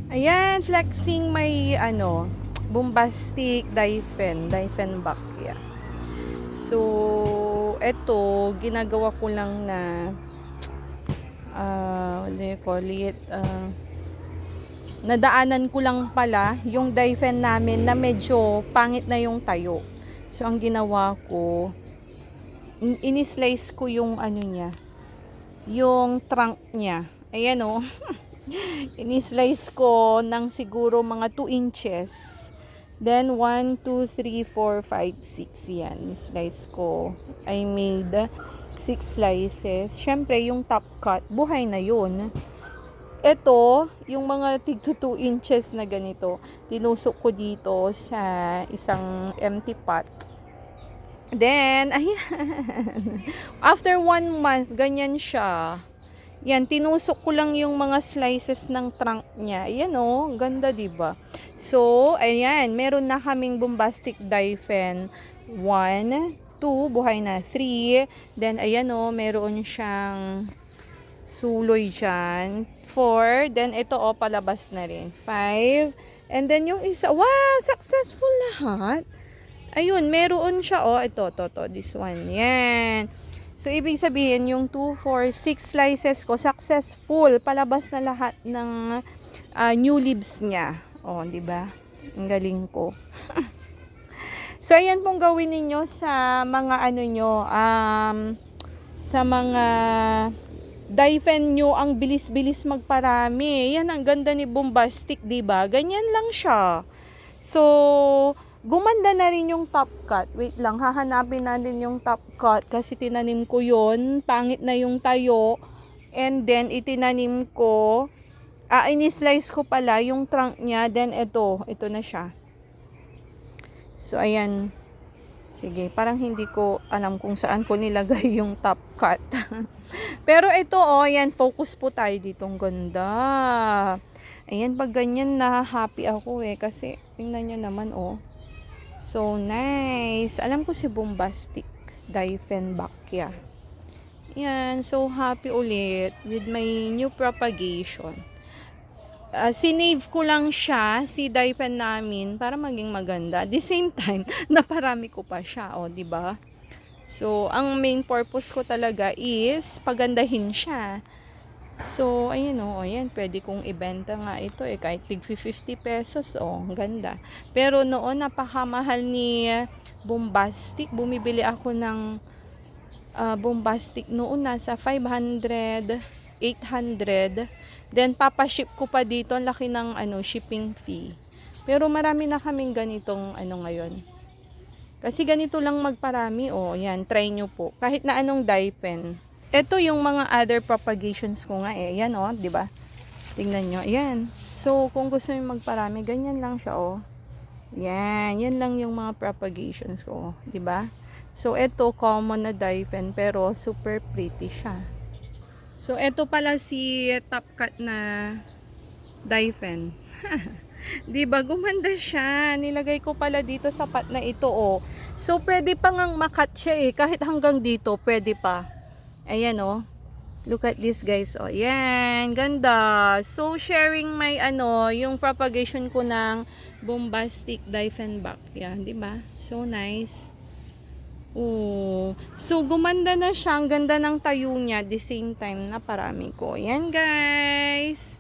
Ayan, flexing may bombastic Diefenbach. Yeah. So, eto, ginagawa ko lang na what do you call it? Nadaanan ko lang pala yung Diefen namin na medyo pangit na yung tayo. So, ang ginawa ko, inislice ko yung niya, yung trunk niya. Ayan o. Inislice ko ng siguro mga 2 inches. Then, 1, 2, 3, 4, 5, 6. Yan. Slice ko. I made 6 slices. Syempre, yung top cut, buhay na yun. Ito, yung mga tig 2 inches na ganito, tinusok ko dito sa isang empty pot. Then, ayan. After 1 month, ganyan siya. Yan, tinusok ko lang yung mga slices ng trunk niya. Ayan o, ganda diba? So, ayan, meron na kaming bombastic Diefen 1, 2, buhay na 3. Then, ayan o, meron siyang suloy dyan. 4. Then, ito o, palabas na rin. 5. And then, yung isa, wow, successful lahat. Ayun, meron siya o, ito, this one. Yan. So, ibig sabihin, yung 2, 4, 6 slices ko, successful. Palabas na lahat ng new leaves niya. O, di ba? Ang galing ko. So, ayan pong gawin ninyo sa mga sa mga Diefen nyo, ang bilis-bilis magparami. Yan, ang ganda ni Bombastic, di ba? Ganyan lang siya. So, gumanda na rin yung top cut. Wait lang, hahanapin natin yung top cut kasi tinanim ko yon. Pangit na yung tayo. And then, itinanim ko. Ini-slice ko pala yung trunk niya. Then, ito na siya. So, ayan. Sige, parang hindi ko alam kung saan ko nilagay yung top cut. Pero ito, ayan, focus po tayo dito. Ang ganda. Ayan, pag ganyan, na-happy ako kasi, tingnan nyo naman, so nice. Alam ko si Bombastic Diefenbach. Yan, so happy ulit with my new propagation. Sinave ko lang siya, si Diefen namin, para maging maganda. At the same time, naparami ko pa siya, di ba? So, ang main purpose ko talaga is pagandahin siya. So, ayun ayan, pwede kong ibenta nga ito kahit tig 50 pesos, ang ganda. Pero noon, napakamahal ni Bombastic. Bumibili ako ng Bombastic noon, nasa 500, 800. Then, papaship ko pa dito, ang laki ng shipping fee. Pero marami na kaming ganitong ngayon. Kasi ganito lang magparami, yan, try nyo po. Kahit na anong Diefen. Ito yung mga other propagations ko nga yan di ba? Tingnan nyo, ayan. So, kung gusto niyo magparami, ganyan lang siya yan lang yung mga propagations ko, di ba? So, ito common na Diefen pero super pretty siya. So, ito pala si top cut na Diefen. Di ba? Gumanda siya. Nilagay ko pala dito sa pot na ito, So, pwede pa ngang makat siya kahit hanggang dito, pwede pa. Ayan, Look at this, guys, Yan, ganda. So, sharing my, yung propagation ko ng Bombastic Diefenbach. Yan, di ba? So, nice. So, gumanda na siya. Ang ganda ng tayo niya. At the same time, naparami ko. Yan, guys.